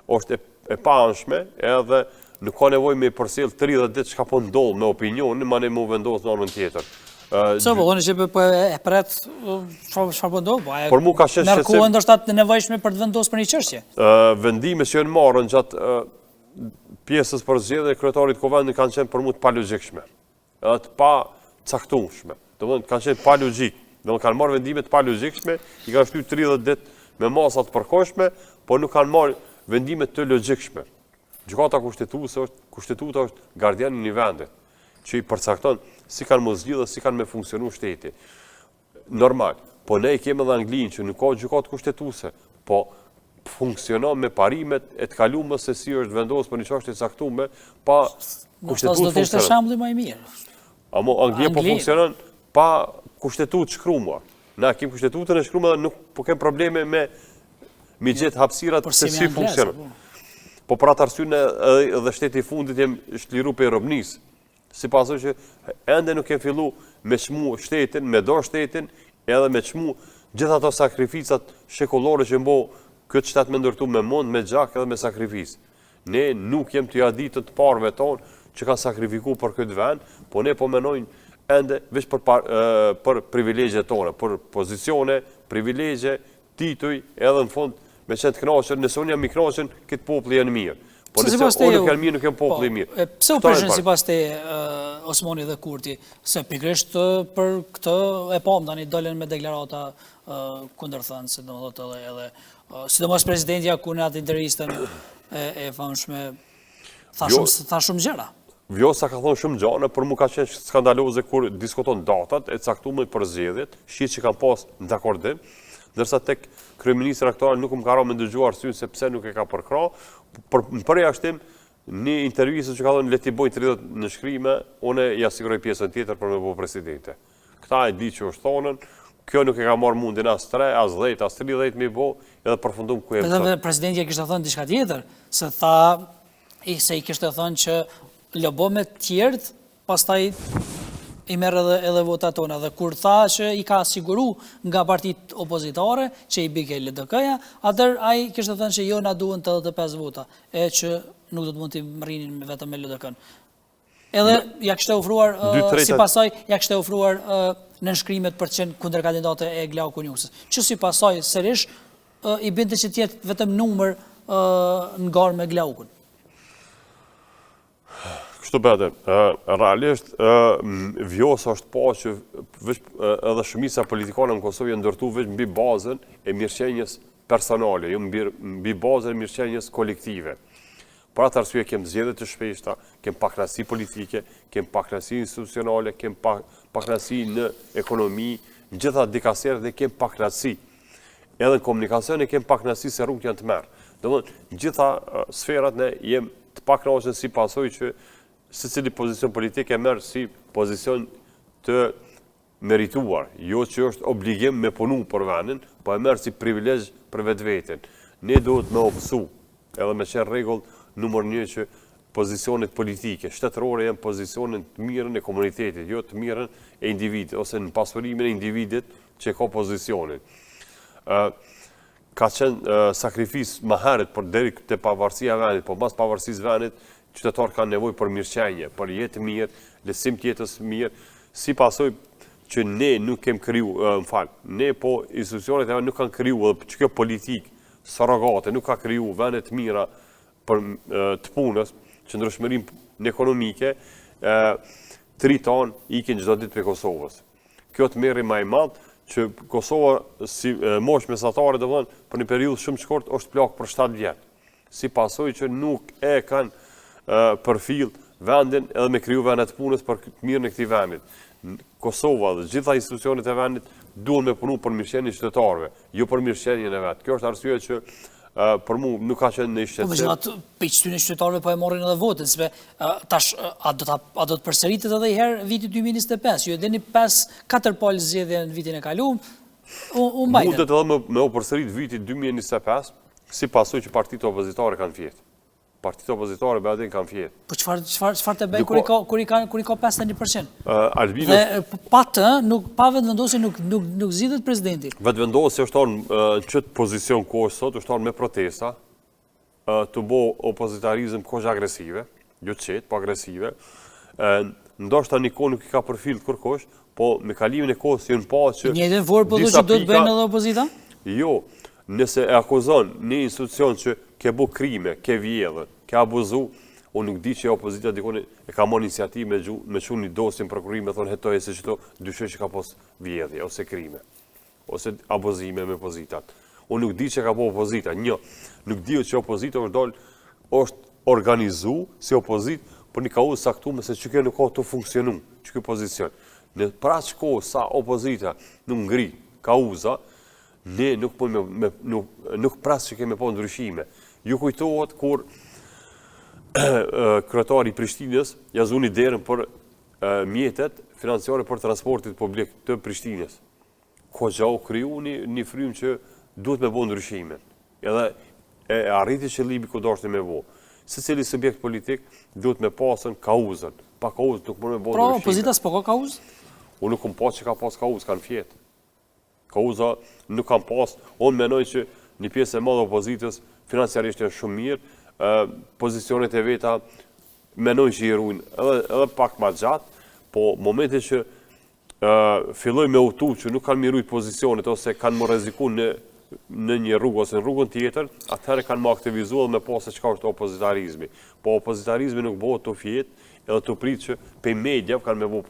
është e paanshme edhe nuk ka nevojë me përsell 30 ditë çka po ndodh me opinionin, mani me u vendosë në anën tjetër. Pse po thoni që po e pret çfarë po ndodh? Por mu ka qenë shqetësim. Merkuan ndoshta të nevojshme për të vendosur për një çështje. Vendimet që janë marrën gjatë pjesës për zgjedhjen e kryetarit të kuvendit kanë qenë për mu të palogjikshme. Të pa caktueshme. Domethënë kanë qenë pa logjik. Domethënë kanë marrë vendime të pa logjikshme, i kanë shtyr 30 ditë me masa të përkohshme, por nuk kanë marrë vendime të logjikshme. Gjykata kushtetuta është gardiani i një vendi, që i përcakton si kanë mos zgjidhur, si kanë me funksionu shteti. Normal, po ne kemi edhe Anglinë që nuk ka gjykatë kushtetuese, po funksionon me parimet e të kaluamës se si është vendosur për një çështje të caktuar pa kushtetutë. Do të ishte shembulli më i mirë. Amo Anglia po funksionon pa kushtetutë shkruar. Na kemi kushtetutën e shkruar dhe nuk po kem probleme me gjetë hapësirat se si funksionon. Po për atë arsye edhe shteti i fundit jem shtliru për robnisë. Sipas që ende nuk kem fillu me çmu shtetin, me do shtetin, edhe me çmu gjithë ato sakrificat shekullore që mbo këtë shtet me ndërtu me mund, me gjak edhe me sakrificë. Ne nuk jem të jaditë të parëve tonë që kanë sakrifiku për këtë vend, po ne po menojnë ende veç për privilegje tona, për pozicione, privilegje, tituj, edhe në fund me qenë të knaqën, nëse unë jam i knaqën, këtë populli janë mirë. Po nëse unë nuk janë mirë, nuk janë populli mirë. Pse u prishën sipas te Osmani dhe Kurti? Se pikërisht për këtë e pam tani dolën me deklarata kundërthënëse, domethënë edhe sidomos presidenti ku në atë intervistën e famshme tha shumë gjëra. Vjosa ka thonë shumë gjëra, por mu ka qenë skandaloze kur diskuton datat e caktuara për zgjedhjet, shihet që kanë pas dakordim, ndërsa tek kryeministri aktual nuk më ka rënë me dëgjuar arsye se pse nuk e ka përkrah, por në përjashtim një intervistë që ka thonë le ti bëj 30 në shkrime, unë ja siguroj pjesën tjetër për me bëu presidente. Këta e di që është thonën, Kjo nuk e ka marrë mundin as 3, as 10, as 30 me bo, edhe përfundum ku e Edhe presidenti e kishte thënë diçka tjetër, se i kishte thënë që lobo me tjertë, pastaj i merr edhe votat tona. Dhe kur tha që i ka siguru nga partitë opozitare që i bike LDK-ja, atëherë ai kishte thënë që jo na duhen 85 vota, e që nuk do të mund të rrinin vetëm me LDK-n. Edhe ja kishte ofruar si pasoj ja kishte ofruar nënshkrimet për të qenë kundër kandidate e Glau Kunjusës. Që si pasoj sërish i binte që të jetë vetëm numër ngar me Glaukun. Kështu bete, realisht vjosa është pa që edhe shumica politikane në Kosovë janë ndërtu veç mbi bazën e mirëqenjes personale, jo mbi bazën e mirëqenjes kolektive. Për atë arsye kem zgjedhje të shpeshta, kem pakënaqësi politike, kem pakënaqësi institucionale, kem pakënaqësi në ekonomi, në gjitha dikaseret dhe kem pakënaqësi. Edhe në komunikacion e kem pakënaqësi se rrugët janë të merë. Domethënë, në gjitha sferat ne jem të pakënaqur si pasoj që secili pozicion politik e merr si pozicion të merituar, jo që është obligim me punu për vendin, po e merr si privilegj për vetveten. Ne duhet me opsu, edhe me qenë rregull numër 1 që pozicionet politike, shtetërore janë pozicionet të mirën e komunitetit, jo të mirën e individit, ose në pasurimin e individit që ka pozicionin. Ka qenë sakrifis më herët për deri te pavarësia e vendit, po mas pavarësisë vendit, qytetarët kanë nevojë për mirëqenie, për jetë mirë, lehtësim të jetës mirë, si pasojë që ne nuk kem kriju, ne po institucionet e nuk kanë kriju, edhe që kjo politikë surrogate nuk ka kriju vende të mira për të punës, qëndrueshmërinë ekonomike, 3 tonë ikin çdo ditë për Kosovës. Kjo të merri më i madh që Kosova si moshë mesatare domethënë për një periudhë shumë të shkurtër është plak për 7 vjet. Si pasojë që nuk e kanë përfill vendin edhe me kriju vende të punës për të mirën e këtij vendit. Kosova dhe gjitha institucionet e vendit duhen me punu për mirëqenien e qytetarëve, jo për mirëqenien e vet. Kjo është arsye që për mu nuk ka qenë në shqetësim. Po megjithatë, piqëtyn e qytetarëve po e morrin edhe votën, sepse tash a do të përsëritet edhe një herë viti 2025. Ju e dini 4 palë zgjedhje në vitin e kaluar. Mundet edhe me u përsërit viti 2025, si pasojë që partitë opozitare kanë fjetë. Partitë opozitare bëjnë kanë fjetë. Po çfarë të bëjnë kur i ka 51%? Albino. Dhe pa vendvendosje nuk zgjidhet presidenti. Vendvendosje është në çet pozicion ku është sot, është me protesta, të bo opozitarizëm kohë agresive, jo çet, po agresive. Ndoshta një kohë nuk i ka përfill kërkosh, po me kalimin e kohës janë pa që njëjtën formë po do të bëjnë edhe opozita? Jo, nëse e akuzon një institucion që ke bu krime, ke vjedhë, ke abuzu, unë nuk di që opozita dikoni e ka marrë iniciativë me çu një dosje në prokurim me thonë hetoje se çto dyshoj që ka pos vjedhje ose krime ose abuzime me opozitat. Unë nuk di që ka po opozita. Nuk di që opozita është organizu si opozit për një kauzë saktuar se që kjo nuk ka të funksionu, që kjo pozicion. Në pra kohë sa opozita nuk ngri kauza, ne nuk pras që kemi po ndryshime. Ju kujtohet kur kryetari i Prishtinës ja zuni derën për mjetet financiare për transportit publik të Prishtinës. Koxha u kriju një frymë që duhet me bo ndryshime. Edhe e arriti qëllimi ku dashni me bo. Secili subjekt politik duhet me pasën kauzën. Pa kauzën nuk mund me bo ndryshime. Pra opozita s'po ka kauzë? Unë nuk kam pas që ka pas kauzë, kanë fjetë. Kauza nuk kam pas. Unë menoj që një pjesë e madhe opozitës financiarisht janë shumë mirë, pozicionet e veta menoj që i ruajnë edhe pak më gjatë, po momentin që filloj me utu që nuk kanë mirujt pozicionet ose kanë më rreziku në një rrugë ose në rrugën tjetër, atëherë kanë më aktivizuar dhe me pasë çka është opozitarizmi. Po opozitarizmi nuk bëhet të fjetë edhe të pritë që pe media kanë me bëu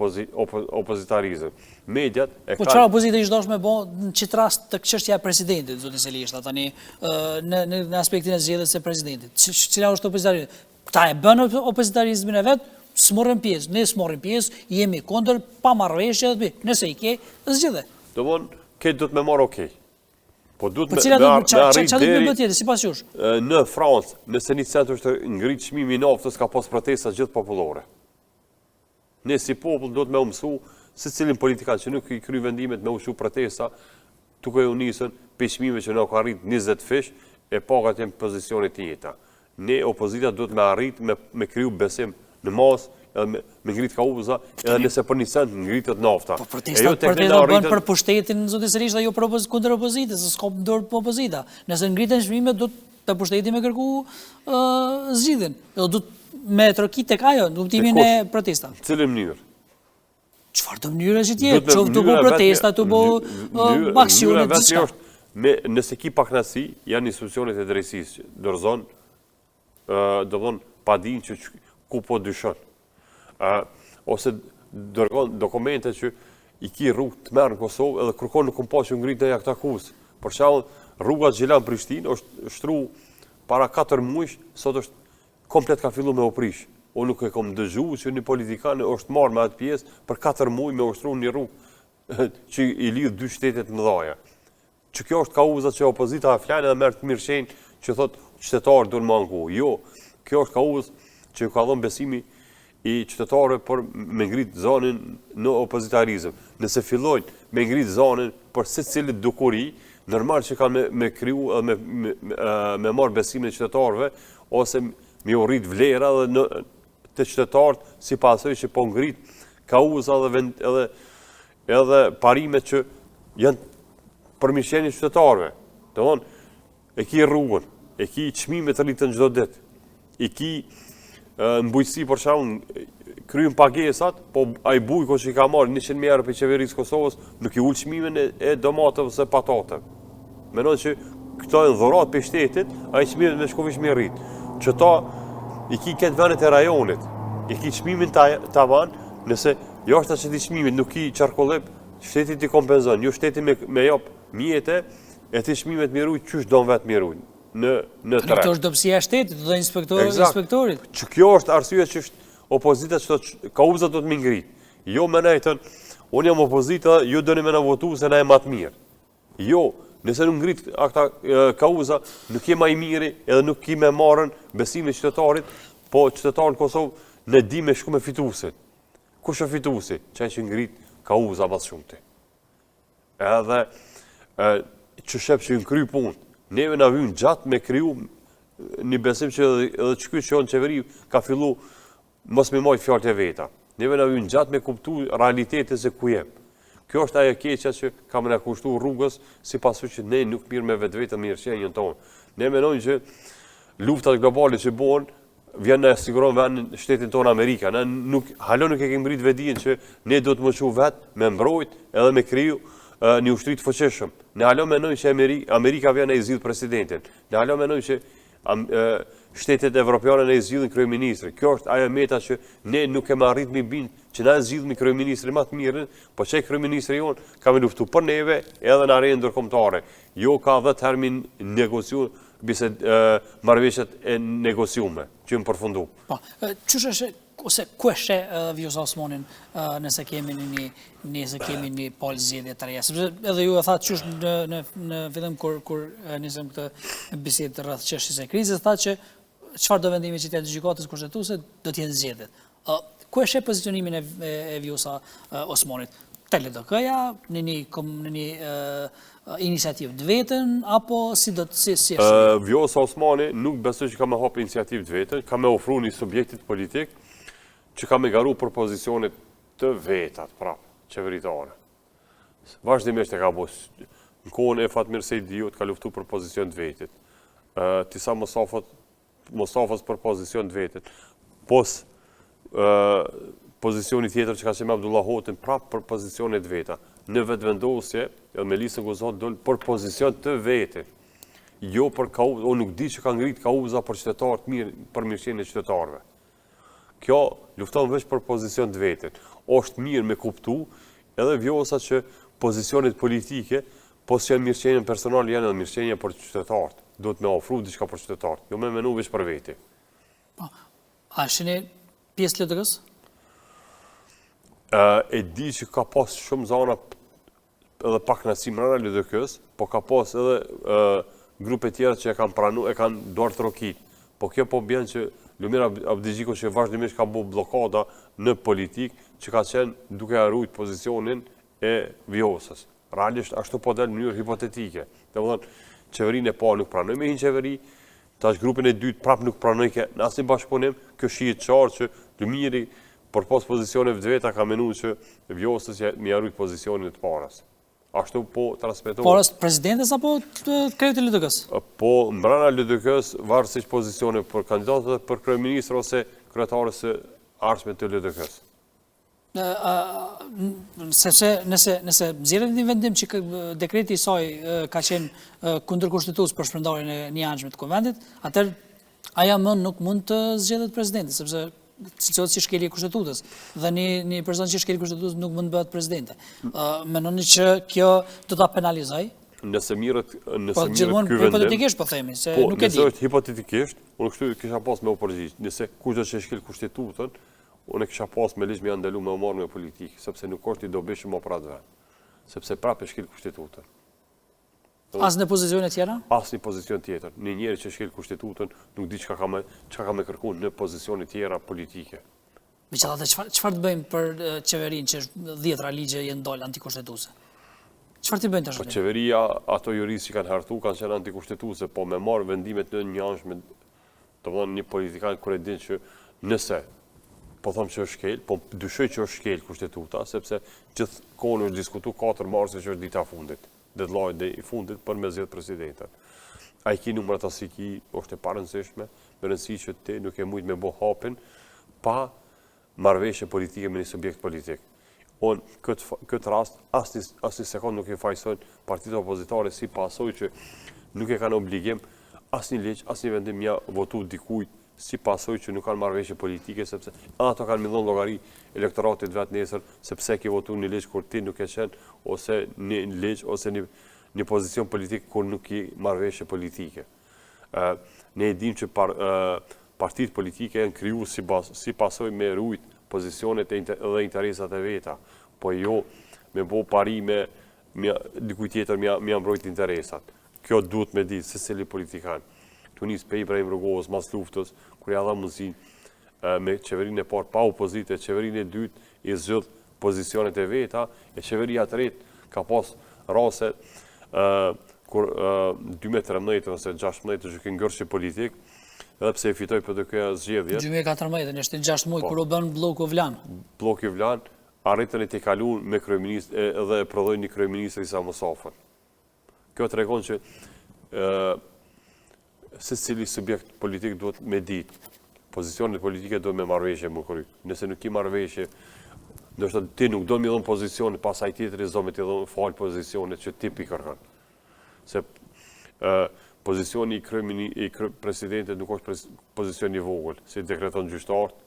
opozitarizëm. Mediat e kanë... Po çfarë opozita ishte dashur me bëu në çit rast të çështja e presidentit, zoti Selishta, tani në aspektin e zgjedhjes së presidentit. Cila është opozitarizmi? Këta e bën opozitarizmin e vet, s'morën pjesë, ne s'morrim pjesë, jemi kundër, pa marrëveshje, nëse i ke, zgjidhe. Domthonë, ke do të më marr okej. Po duhet me arrit deri sipas jush. Në Francë, nëse një cent është ngrit çmimi i naftës, ka pas protesta gjithë popullore. Ne si popull duhet me mësu se cilin politikan që nuk i kry vendimet me ushu protesta, tuke u nisën peqmime që nuk arrit 20 fish, e pakat jenë pozicionit njëta. Ne, opozita, duhet me arrit me kryu besim në masë, edhe me ngrit kauza, edhe nëse për një sent ngritët nafta. Po protesta bën për pushtetin zotësërisht dhe jo kundër opozitës, s'ka dorë për opozita. Nëse ngritën çmimet, do të pushteti me kërku zgjidhjen. Do me troki tek ajo, në kuptimin e protesta. Në cilën mënyrë? Çfarë do mënyra që tjetë? Qoftë të bo protesta, të bo aksionet, gjithçka. Nëse ki paknasi, janë institucionet e drejtësisë, dorëzon, do thonë, pa din që ku po dyshon. Ose dërgon dokumente që i ki rrugë të merë në Kosovë edhe kërkon në kumpa që ngritë në jakta kusë. Për shembull, rruga Gjilan-Prishtinë është shtru para 4 muajsh, sot është komplet ka fillu me oprish. Unë nuk e kom dëgju që një politikanë është marrë me atë pjesë për 4 muaj me ushtru një rrugë që i lidh 2 shtetet mëdhaja. Që kjo është kauza që opozita flanë edhe merr të mirëshenjë që thotë qytetarë duhen mangu. Jo, kjo është kauzë që ka dhënë besimi i qytetarëve për me ngrit zonën në opozitarizëm. Nëse fillojnë me ngrit zonën për secilit dukuri, normal që kanë me kriju edhe me marrë besimin e qytetarëve ose me u rrit vlera edhe të qytetarët si pasojë që po ngrit kauza edhe parimet që janë për mirëqenien e qytetarëve. Domthonë, e ki rrugën, e ki çmimet të rritën çdo ditë, i ki në bujqësi për shembull kryjnë pagesat, po ai bujko që i ka marrë 100.000 euro për qeverisë Kosovës nuk i ul çmimin e domatëve ose patatëve. Mendon që këto janë dhuratë për shtetit, ai çmimet me shkovish më rrit. Që ta i ki këtë vendet e rajonit, i ki çmimin tavan, nëse jashtë asaj çmimit nuk i çarkollep, shteti ti kompenzon, jo shteti me jap mjete, e ti çmimet më rrit qysh don vet më rrit. Në tërë. Kjo është dobësia e shtetit, do inspektorit. Që kjo është arsye që opozita që kauza do të më ngrit. Jo me nejtën, unë jam opozita, ju doni me na votu se na e më të mirë. Jo, nëse nuk ngrit ata kauza, nuk je më i miri edhe nuk ki më marrën besimin e qytetarit, po qytetari në Kosovë ne di me shku me fituesit. Kush është fituesi? Çaj që ngrit kauza më shumë. Edhe që shep që ngry punë. Neve na vjen gjatë me kriju një besim që edhe çky që on qeveri ka fillu mos me majt fjalët e veta. Neve na vjen gjatë me kuptu realitetin se ku jem. Kjo është ajo keqja që kam na kushtu rrugës sipas që ne nuk mirë me vetvete mirëqenien tonë. Ne mendojmë që luftat globale që bëhen vjen na siguron vendin shtetin tonë Amerika. Ne nuk e kemi ngrit vedin që ne do të moçu vet me mbrojt edhe me kriju një ushtri të fuqishëm. Ne alo mendojmë që Amerika vjen e zgjidh presidentin. Ne alo mendojmë që shtetet evropiane ne zgjidhin kryeministrin. Kjo është ajo meta që ne nuk kemi arritur mi bind që na zgjidhni kryeministrin më të mirën, po çaj kryeministri jon ka me luftu për neve edhe në arenë ndërkombëtare. Jo ka 10 termin negociu marrëveshjet e negociume që më përfundu. Po, çush është ose ku është Vjosa Osmanin nëse kemi një palë zgjedhje të reja, sepse edhe ju e thatë qysh në fillim kur nisëm këtë bisedë rreth çështjes së krizës, thatë që çfarë do vendimi që të gjykatës kushtetuese do të jenë zgjedhjet. Ku është pozicionimin e Vjosa Osmanit? Te LDK-ja, në një iniciativë të vetën apo si është? Vjosa Osmani nuk besoj që ka me hap iniciativë të vetën, ka me ofru një subjektit politik që ka me garu për pozicionit të vetat, qeveritare. Vazhdimisht e ka bos. Në kohën e Fatmir Sejdiut ka luftu për pozicion të vetit. Tisa Mostafës për pozicion të vetit. Pos pozicioni tjetër që ka qenë Abdullah Hotin prapë për pozicionit të veta. Në vetëvendosje, edhe me lisën gozot dole për pozicion të vetit. Jo për kauza, o nuk di që ka ngrit kauza për qytetarët mirë, për mirëqenien e qytetarëve. Kjo lufton veç për pozicion të vetit. Është mirë me kuptu edhe Vjosa që pozicionit politike, pos që janë mirëqenien personal, janë edhe mirëqenien për qytetarët. Do të me ofru diçka për qytetarët. Jo me menu veç për veti. A shini pjesë LDK-s? E di që ka pas shumë zona edhe pak nësi mrena LDK-s, po ka pas edhe grupe tjera që e kanë pranu, e kanë dorë të rokit. Po kjo po bjen që Lumir Abdigjiku që vazhdimisht ka bu blokada në politik që ka qenë duke arrujt pozicionin e Vjosës. Realisht ashtu po del në mënyrë hipotetike. Domethënë, qeverinë e parë nuk pranoi me një qeveri, tash grupin e dytë prap nuk pranoi në asnjë bashkëpunim, kjo shihet qartë që Lumiri përpas pozicioneve të veta ka menuar që Vjosës mi arrujt pozicionin e të parës. Ashtu po transmetohet. Parës presidentes apo të kryeut të LDK-s? Po mbrana LDK-s varësisht pozicione për kandidatët dhe për kryeministër ose kryetarës së ardhshme të LDK-s. Sepse nëse zgjedhet një vendim që dekreti i saj ka qenë kundërkushtetues për shpërndarjen e një anshme të konventit, atëherë aja më nuk mund të zgjedhet presidenti, sepse cilësohet si shkelje kushtetutës dhe një person që shkelje kushtetutës nuk mund të bëhet presidente. Mendoni që kjo do ta penalizoj? Nëse mirët ky vendim. Hipotetikisht po themi, se nuk e di. Nëse është hipotetikisht, unë kështu kisha pas me u përgjigj. Nëse kushdo që shkel kushtetutën, unë kisha pas me ligj me ndalu me u marrë me politikë, sepse nuk është i dobishëm për atë vend. Sepse prapë shkel kushtetutën. As në pozicione tjera? As në pozicion tjetër. Një njeri që shkel kushtetutën nuk di çka ka me kërkuar në pozicione tjera politike. Megjithatë, çfarë të bëjmë për qeverinë që 10 ligje janë dalë antikushtetuese? Çfarë të bëjmë tash? Po qeveria, ato juristë që kanë hartu kanë qenë antikushtetuese, po me marrë vendimet në një anshme, domethënë një politikan kur e din që nëse po them që është shkel, po dyshoj që është shkel kushtetuta, sepse gjithkohon është diskutuar 4 marsi që është dita e fundit. Deadline dhe i fundit për me zgjedh presidentin. Ai ki numrat as i ki është e parëndësishme, me rëndësi që ti nuk e mujt me bo hapin pa marrëveshje politike me një subjekt politik. Unë këtë rast asnjë sekond nuk i fajsojnë partitë opozitare si pasojë që nuk e kanë obligim asnjë ligj, asnjë vendim mja votu dikujt si pasojë që nuk kanë marrëveshje politike, sepse ato kanë millon llogari elektoratit vetë nesër, sepse ke votu një ligj kur ti nuk e qenë, ose një ligj, ose një pozicion politik kur nuk i marrëveshje politike. Ne e dim që partitë politike janë kriju si pasojë me rujt pozicionet dhe interesat e veta, po jo me bo pari me dikujt tjetër me mbrojt interesat. Kjo duhet me ditë se cili politikan. Tunis pe Ibrahim Rugos mas luftës, kur ja dha mundësi me qeverinë e parë pa opozitë, qeverinë e dytë i zgjodh pozicionet e veta, e qeveria e tretë ka pas raste kur 2013 ose 2016 është që ngërshi politik, edhe pse e fitoi PDK zgjedhjet. 2014, ishte 6 muaj kur u bën bloku Vlan. Bloku Vlan arritën të kaluan me kryeminist edhe prodhoi një kryeministër Isa Musafër. Kjo tregon që se cili subjekt politik duhet me ditë. Pozicionet politike duhet me marrëveshje më kry. Nëse nuk i marrëveshje, ndoshta ti nuk do me dhënë pozicione, pasaj tjetëri do me të dhënë falë pozicionet që ti pi kërkon. Se pozicioni i presidentit nuk është pozicion i vogël, si dekreton gjyqtarët.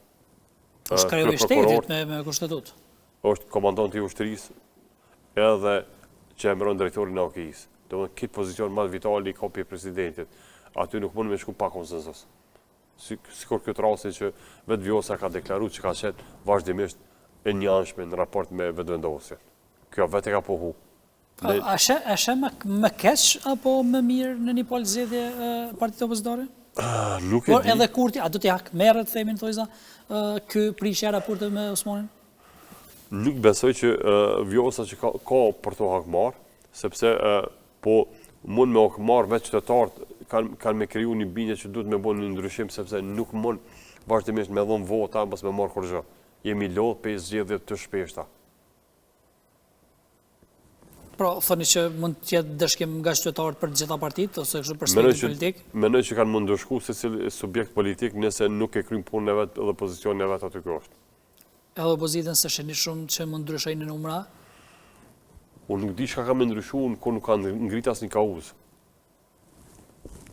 Është kreu i shtetit me kushtetut. Është komandanti i ushtrisë edhe që emëron drejtorin e OKI-s. Domethënë këtë pozicion më vital i ka pi presidentit. Aty nuk mund me shku pa konsensus. Sikur këtë rasti që vetë Vjosa ka deklaruar që ka qenë vazhdimisht e njëanshme në raport me vetëvendosjen. Kjo vetë ka pohu. A shë më keq apo më mirë në një palë zgjedhje partitë opozitare? Nuk e di. Por edhe Kurti, a do t'i hakmerret, themin thojza, ky prishja raportet me Osmanin? Nuk besoj që Vjosa që ka për të hakmarr, sepse po mund me hakmarr vetë qytetarët kanë me kriju një bindje që duhet me bënë një ndryshim, sepse nuk mund vazhdimisht me dhënë vota, bas me marrë kur gjë. Jemi lodhë për zgjedhje të shpeshta. Pra, thoni që mund t'jetë dëshkim nga qytetarët për gjitha partitë, ose kështu për spektrin politik? Menoj që kanë mund dëshku se cili subjekt politik nëse nuk e krymë punën e vetë dhe pozicionin e vetë aty kjo është. Edhe opozitën se sheni shumë që mund ndryshojnë në numra? Unë nuk di çka ka me ndryshu, kur nuk ka ngrit asnjë kauzë.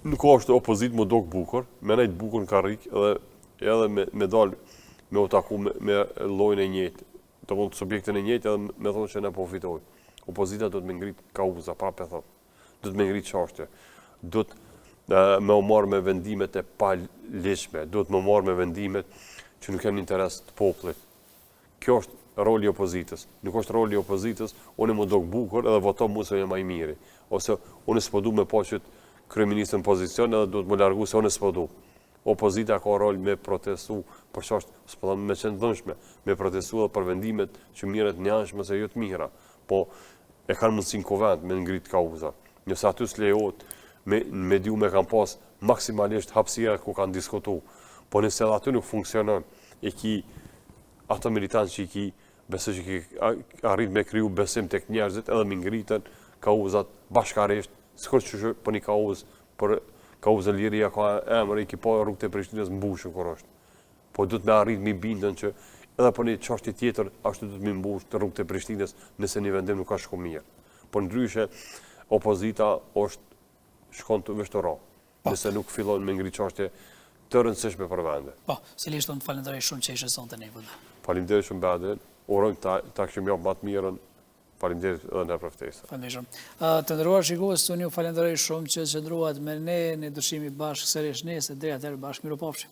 Nuk është opozit më dok bukur, me nejtë bukur në karrik edhe me dalë me u taku me llojin e njëjtë, të mund subjektin e njëjtë edhe me thonë që ne po fitoj. Opozita do të me ngrit kauza, prapë e thot. Do të me ngrit çështje. Do të me u marrë me vendimet e paligjshme, do të me marrë me vendimet që nuk janë interes të popullit. Kjo është roli i opozitës. Nuk është roli i opozitës, unë më dok bukur edhe voto mua se jam më i miri, ose unë s'po du me pa që kryeministri në pozicion edhe duhet më largu se unë s'po du. opozita ka rol me protestu, për çështë s'po them me qëndvënshme, me protestu edhe për vendimet që mirët njanshme se jo të mira, po e kanë mundësin kovend me ngrit kauza. Nëse aty s'lejohet me diu me kanë pas maksimalisht hapësira ku kanë diskutu, po nëse edhe aty nuk funksionon, e ki ato militantë që i ki, besoj që ki arrit me kriju besim tek njerëzit edhe me ngritën kauzat bashkarisht, s'kur që për një kauzë, për kauzën Liria ka emër, i ki po rrugët e Prishtinës mbushën kur është. Po du të me arrit mi bindën që edhe për një çështje tjetër, ashtu du të mi mbush të rrugët e Prishtinës nëse një vendim nuk ka shku mirë. Por ndryshe, opozita shkon të vështëro, nëse nuk fillon me ngri çështje të rëndësishme për vende. Po, cilisht unë falenderoj shumë që ishe sonte ne vëllë. Faleminderit shumë Badin, urojmë ta kishim japë më të mirën. Faleminderit edhe në përftesë. Faleminderit shumë. Të nderuar shikues, unë ju falenderoj shumë që qëndruat me ne në ndryshimi bashkë sërish nesër, deri atëherë bashkë miropafshim.